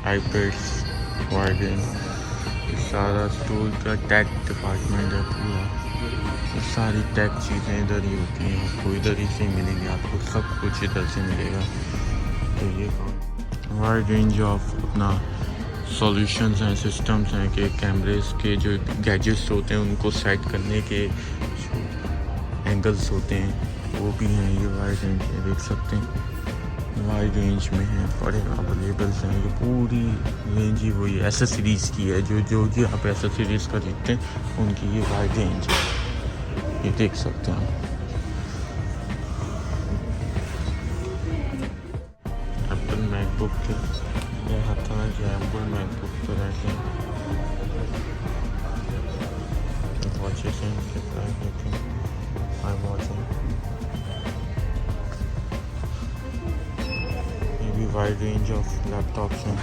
IPads, widen, सारा store का take department है पूरा। तो सारी टेक चीज़ें इधर ही होती हैं, आपको इधर ही से मिलेंगी, आपको सब कुछ इधर से मिलेगा। तो ये वाइड रेंज ऑफ अपना सॉल्यूशंस हैं, सिस्टम्स हैं कि कैमरेज के जो गैजेट्स होते हैं उनको सेट करने के एंगल्स होते हैं वो भी हैं। ये वाइड रेंज में देख सकते हैं, वाइड रेंज में है, बड़े अवेलेबल्स हैं। ये पूरी रेंज ही वही एसेसरीज़ की है, जो भी आप एसेसरीज़ खरीदते हैं उनकी ये वाइड रेंज है। ये देख सकते हैं एप्पल मैकबुक के ये हर तरह के एप्पल मैकबुक तो रहते हैं। वॉचेस हैं, इनके प्राइस देखें, आई वॉच हैं, ये भी वाइड रेंज ऑफ लैपटॉप्स हैं।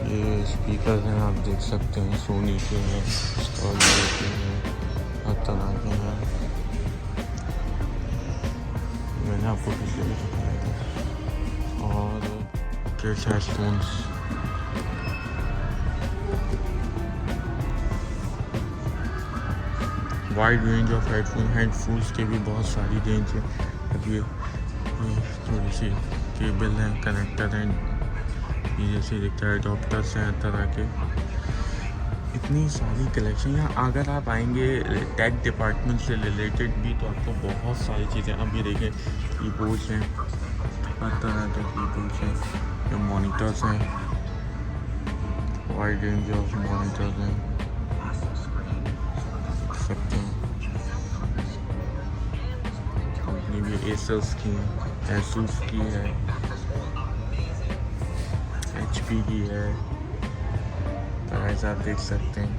ये स्पीकर हैं, आप देख सकते हैं, सोनी के हैं, स्टॉलियो के हैं, हर तरह के हैं। मैंने आपको पिछले भी दिखाया था। और kids headphones, wide range of headphones के भी बहुत सारी रेंज है। अब ये थोड़ी सी केबल हैं, कनेक्टर हैं, ये जैसे दिखता है, अडॉप्टर्स हैं हर तरह के। इतनी सारी कलेक्शन यहाँ अगर आप आएंगे टेक डिपार्टमेंट से रिलेटेड भी तो आपको बहुत सारी चीज़ें। अब ये देखें, कीबोर्ड्स हैं, हर तरह के कीबोर्ड्स हैं, ये मॉनिटर्स हैं, वाइड रेंज ऑफ मॉनिटर्स हैं, देख सकते हैं। कंपनी भी एसस की है, एसूस की है, HP की है, प्राइस आप देख सकते हैं।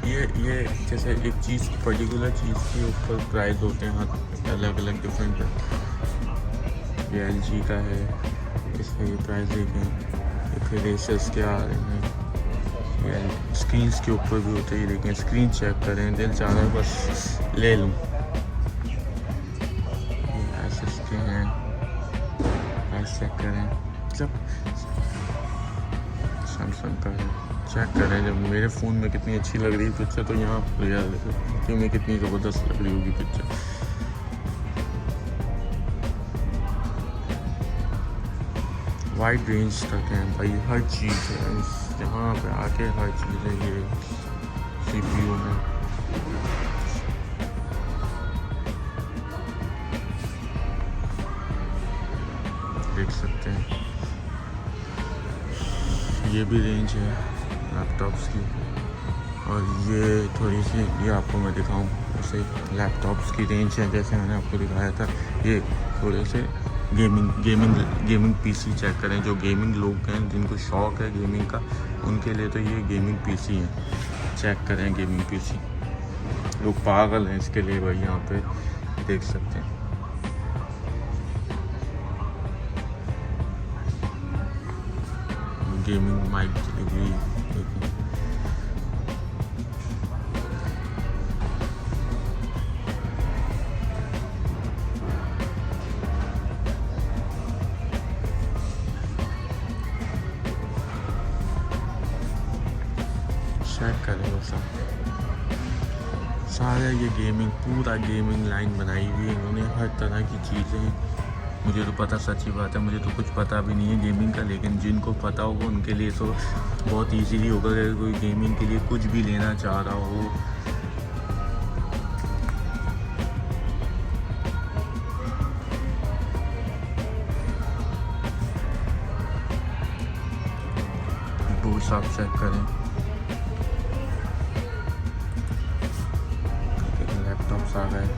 ये जैसे एक चीज़ पर्टिकुलर चीज़ के ऊपर प्राइस होते हैं अलग अलग डिफरेंट। ये LG का है, इसका ये प्राइस देखें। ये फिर एसस के आ रहे हैं, ये स्क्रीन्स के ऊपर भी होते हैं। देखें, स्क्रीन चेक करें, दिल चाह रहा है बस ले लूँ। ये एसस के हैं, प्राइस चेक करें। जब सैमसंग का है, चेक करें जब मेरे फ़ोन में कितनी अच्छी लग रही है पिक्चर, तो यहाँ रियल में कितनी ज़बरदस्त लग रही होगी पिक्चर। वाइड रेंज तक है भाई, हर चीज़ है यहाँ पे आके, हर चीज़ है। ये CPU है, देख सकते हैं। ये भी रेंज है लैपटॉप्स की। और ये थोड़ी सी ये आपको मैं दिखाऊं, जैसे लैपटॉप्स की रेंज है, जैसे मैंने आपको दिखाया था। ये थोड़े से गेमिंग PC चेक करें। जो गेमिंग लोग हैं, जिनको शौक़ है गेमिंग का, उनके लिए तो ये गेमिंग PC हैं। चेक करें गेमिंग PC, लोग पागल हैं इसके लिए भाई। यहाँ पे देख सकते हैं, गेमिंग माइक डिलीवरी देखिए। चेक करें वैसा सारा ये गेमिंग, पूरा गेमिंग लाइन बनाई हुई है इन्होंने, हर तरह की चीज़ें। मुझे तो पता, सच्ची बात है, मुझे तो कुछ पता भी नहीं है गेमिंग का, लेकिन जिनको पता होगा उनके लिए तो बहुत इजीली होगा। अगर कोई गेमिंग के लिए कुछ भी लेना चाह रहा हो, बूट्स आप चेक करें, लैपटॉप्स आ गए।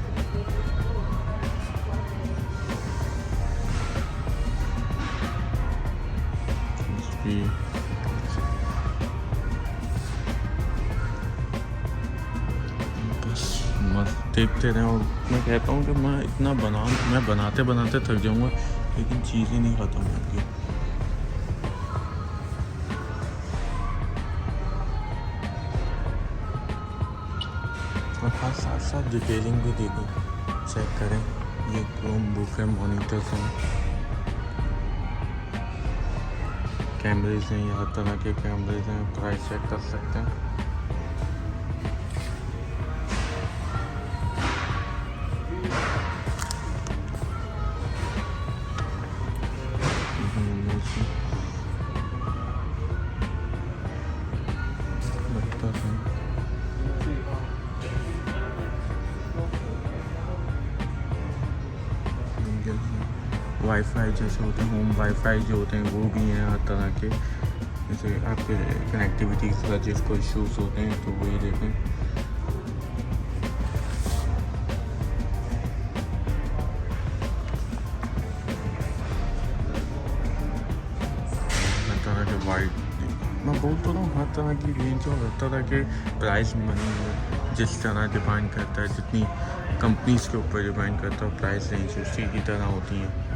बस मस्त देखते रहें। और मैं कहता हूँ कि मैं बनाते बनाते थक जाऊँगा, लेकिन चीज़ ही नहीं ख़त्म होगी। और साथ साथ डिटेलिंग भी देखें, चेक करें, ये क्रोम बुक है, मॉनिटर्स हैं, कैमरेज हैं, यहाँ तरह के कैमरेज हैं, प्राइस चेक कर सकते हैं। वाईफाई जैसे होते हैं, होम वाईफाई जो होते हैं वो भी हैं हर तरह के। जैसे आपके कनेक्टिविटी का जिसको इश्यूज़ होते हैं तो वही देखें। हर तरह के वाइड, मैं बोल तो रहा हूँ हर तरह की रेंज और हर तरह के प्राइस मनी जिस तरह डिपेंड करता है, जितनी कंपनीज़ के ऊपर डिपेंड करता है प्राइस रेंज उसी की तरह होती है।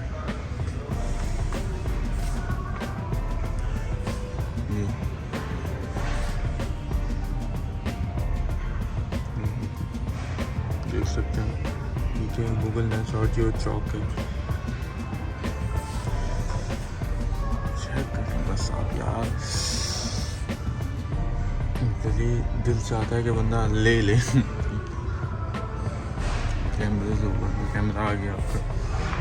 देख सकते हैं नीचे गूगल नेट्स और जियो चौक है। चेक करें बस आप यार, दिल चाहता है कि बंदा ले ले। कैमरे से ऊपर कैमरा आ गया आपका।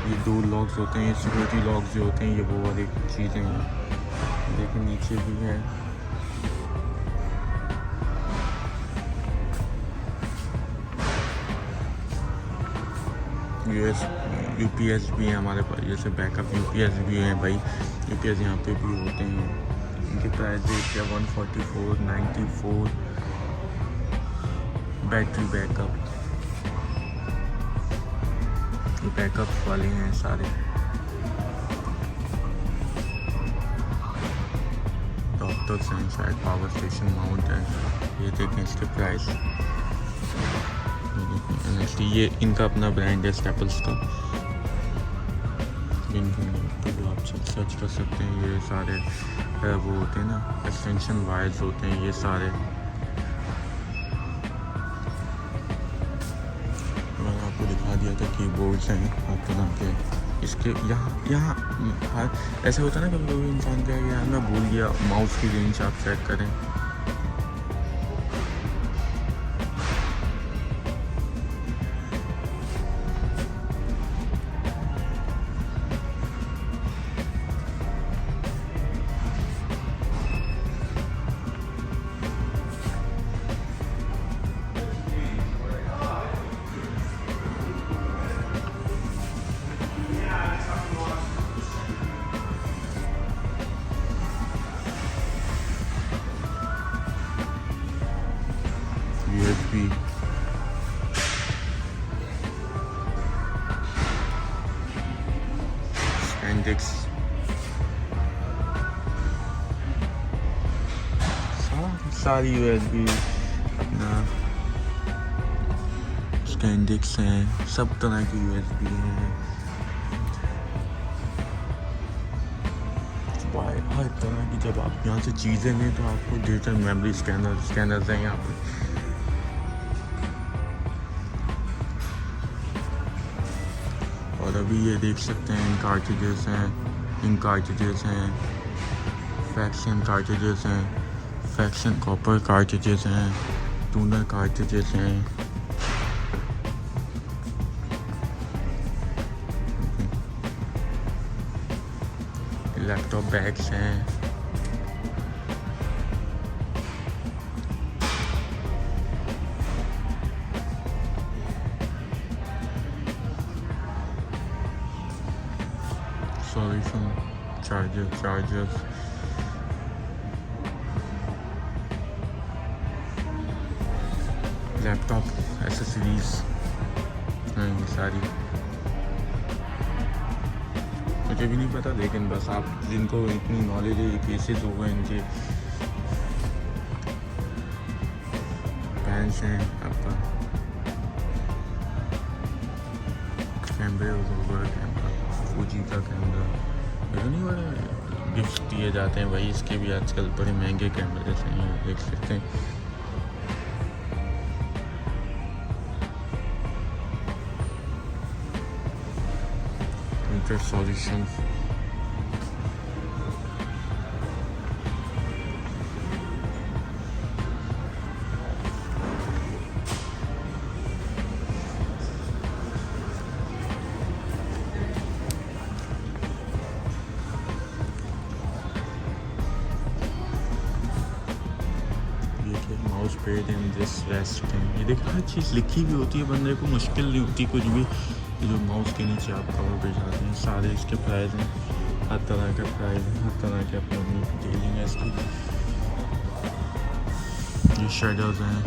ये डोर लॉक्स होते हैं, ये सिक्योरिटी लॉक्स जो होते हैं, ये वो वाली चीज़ें हैं। देखिए नीचे भी है, यूपीएस भी है हमारे पास, जैसे बैकअप यूपीएस भी है भाई। यूपीएस यहाँ पे भी होते हैं। इनकी प्राइस रेट है 144, 94 बैटरी बैकअप, ये बैकअप वाले हैं सारे। डॉक्टर्स हैं शायद, पावर स्टेशन माउंट है। ये देखें इसके प्राइस। ये इनका अपना ब्रांड है स्टेपल्स का, इनके भी आप सर्च कर सकते हैं। ये सारे वो होते हैं ना, एक्सटेंशन वायर्स होते हैं ये सारे। मैंने आपको दिखा दिया था कीबोर्ड्स हैं हर तरह के। इसके यहाँ ऐसा होता है ना कभी कभी इंसान का यार मैं भूल गया, माउस की रेंज आप चेक करें। USB Scandex, सारी USB अपना Scandex हैं, सब तरह की USB हैं। हर तरह की जब आप यहाँ से चीज़ें लें तो आपको डिजिटल मेमोरी स्कैनर्स हैं यहाँ पे। और अभी ये देख सकते हैं इंक कार्ट्रिजेस हैं, फैक्शन कार्ट्रिजेस हैं, फैक्शन कॉपर कार्ट्रिजेस हैं, टूनर कार्ट्रिजेस हैं। लैपटॉप बैग्स हैं, solution chargers, लैपटॉप एसेसरीज हैं ये सारी। मुझे भी नहीं पता, लेकिन बस आप जिनको इतनी नॉलेज है, केसेस हो गए इनके। पैंस हैं आपका, कैमरे कैमरा, फूजी का कैमरा, ये नहीं बड़े गिफ्ट दिए जाते हैं भाई, इसके भी आजकल बड़े महंगे कैमरे हैं, ये देख सकते हैं। Printer solution. Mouse pad in this resting, ये देखिए हर चीज़ लिखी भी होती है, बंदे को मुश्किल नहीं होती कुछ भी। जो माउस के नीचे आप कवर पे जाते हैं, सारे इसके प्राइस हैं, हर तरह का प्राइस है, हर तरह के अपनी अपनी डिटेलिंग है इसकी। ये शेडोज हैं,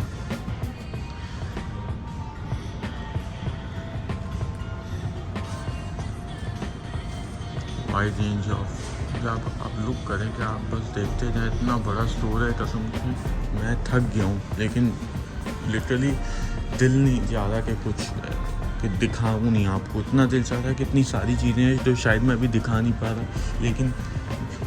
वाइड रेंज ऑफ। आप लुक करें कि आप बस देखते जाएं, इतना बड़ा स्टोर है, कसम से मैं थक गया हूँ। लेकिन लिटरली दिल नहीं चाह रहा कि कुछ कि दिखाऊँ नहीं आपको, इतना दिल चाह रहा है कि इतनी सारी चीज़ें हैं जो शायद मैं अभी दिखा नहीं पा रहा, लेकिन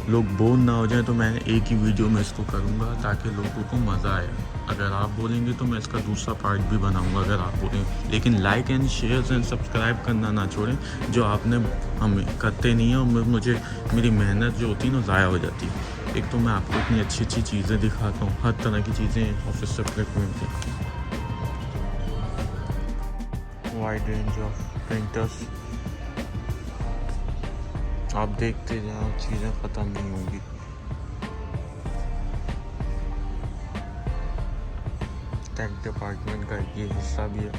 लोग बोर ना हो जाए तो मैं एक ही वीडियो में इसको करूँगा ताकि लोगों को मज़ा आए। अगर आप बोलेंगे तो मैं इसका दूसरा पार्ट भी बनाऊँगा अगर आप बोलेंगे, लेकिन like and share and subscribe करना ना छोड़ें, जो आपने हमें करते नहीं हैं और मुझे मेरी मेहनत जो होती है ना ज़ाया हो जाती है। एक तो मैं आपको इतनी अच्छी अच्छी चीज़ें दिखाता हूँ, हर तरह की चीज़ें ऑफिस से इक्विपमेंट है, वाइड रेंज ऑफ प्रिंटर्स। आप देखते जाओ, चीज़ें ख़त्म नहीं होंगी। टेक डिपार्टमेंट का ये हिस्सा भी है,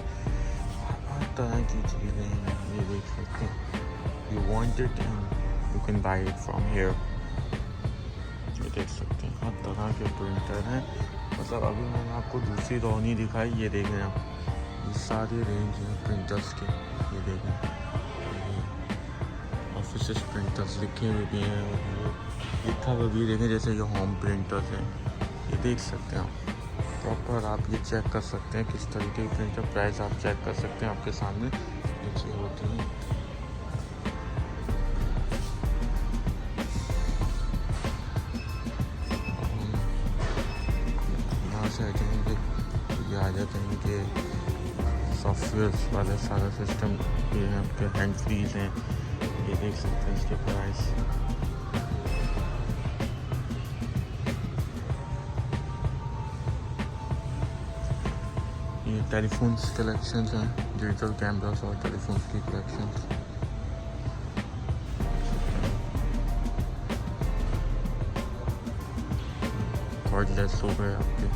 हर तरह की चीज़ें हैं, ये देख सकते हैं। You want it and you can buy it from here. ये देख सकते हैं हर तरह के प्रिंटर हैं, मतलब अभी मैंने आपको दूसरी रोनी दिखाई, ये देख रहे हैं आप, ये सारे रेंज हैं प्रिंटर्स के। ये देखें ऑफिस प्रिंटर्स लिखे हुए भी हैं, और लिखा हुआ भी देखें जैसे ये होम प्रिंटर्स हैं। ये देख सकते हैं आप प्रॉपर, आप ये चेक कर सकते हैं किस तरीके की प्रिंटर, प्राइस आप चेक कर सकते हैं, आपके सामने नीचे होती हैं। यहाँ से हटेंगे ये आ जाते हैं कि सॉफ्टवेयर वाला सारा सिस्टम, ये हैं आपके हैंड फ्रीज हैं। ये देख सकते हैं इसके प्राइस। ये टेलीफोन्स कलेक्शंस हैं, डिजिटल कैमरास और टेलीफोन्स की कलेक्शंस। कॉर्डलेस हो गए आपके,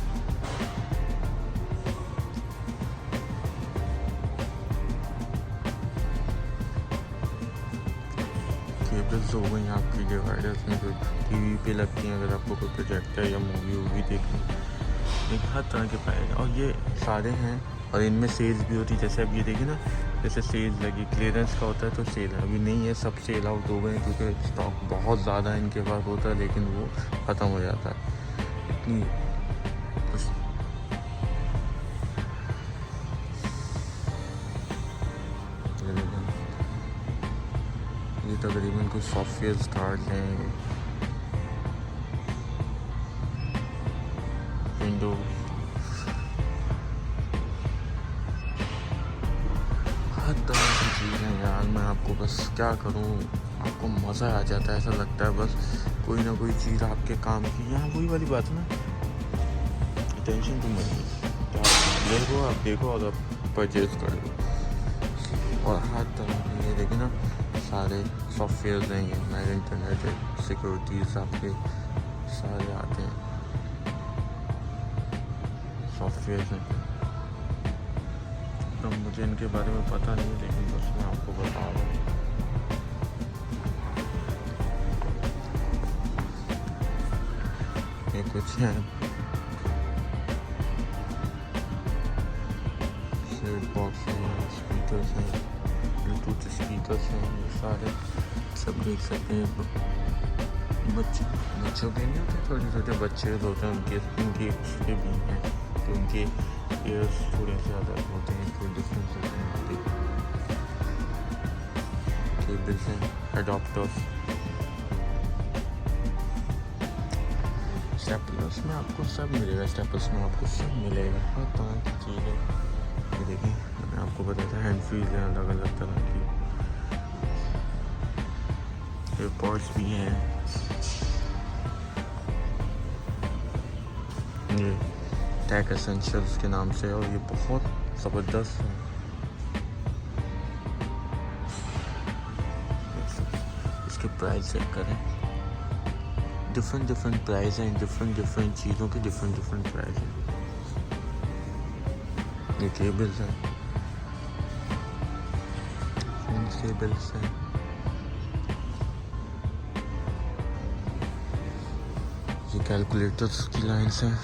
केबल्स हो गई आपकी, डिवाइडर्स में जो टीवी पे लगती हैं, अगर आपको कोई प्रोजेक्टर या मूवी वूवी देखनी, एक हर तरह के पाए। और ये सारे हैं, और इनमें सेल्स भी होती है। जैसे अब ये देखिए ना, जैसे सेल लगी, क्लियरेंस का होता है तो सेल है, अभी नहीं है, सब सेल आउट हो गए क्योंकि स्टॉक बहुत ज़्यादा इनके पास होता है, लेकिन वो ख़त्म हो जाता है। इतनी कुछ ये तकरीबन कुछ सॉफ्टवेयर कार्ड हैं, विंडोज, हर तरह की चीज़ें। यार मैं आपको बस क्या करूं, आपको मज़ा आ जाता है, ऐसा लगता है बस कोई ना कोई चीज़ आपके काम की। यहाँ वही वाली बात है ना, टेंशन तो नहीं, तो आप देखो, आप देखो और आप परचेज कर लो। और हर तरह के ये देखिए ना, सारे सॉफ्टवेयर हैं, ये मेरा इंटरनेट है, सिक्योरिटीज़ आपके सारे आते हैं, सॉफ्टवेयर हैं। तो मुझे इनके बारे में पता नहीं, लेकिन बस मैं आपको बता रहा हूँ। ये कुछ हैं सेट बॉक्स हैं, स्पीकर्स हैं, ब्लूटूथ स्पीकर्स हैं, ये सारे सब देख सकते हैं। बच्चों के नहीं होते, छोटे छोटे बच्चे होते हैं, उनके उसके भी हैं, तो उनके ईयर्स थोड़े ज़्यादा होते हैं, थोड़े डिफरेंस होते हैं। केबल्स हैं, एडाप्टर्स, स्टेपलर्स में आपको सब मिलेगा, स्टेपलर्स में आपको सब मिलेगा, हर तरह की चीज़ें। ये देखिए मैंने आपको बताया था, हैंड फ्रीज है अलग अलग तरह की। एयरपॉड्स भी हैं। ये टेक एसेंशियल्स के नाम से, और ये बहुत ज़बरदस्त है। इसके प्राइस चेक करें, डिफरेंट प्राइस हैं, डिफरेंट चीज़ों के डिफरेंट प्राइस हैं। ये केबल्स हैं, इन केबल्स हैं, ये कैलकुलेटर्स की लाइन्स हैं।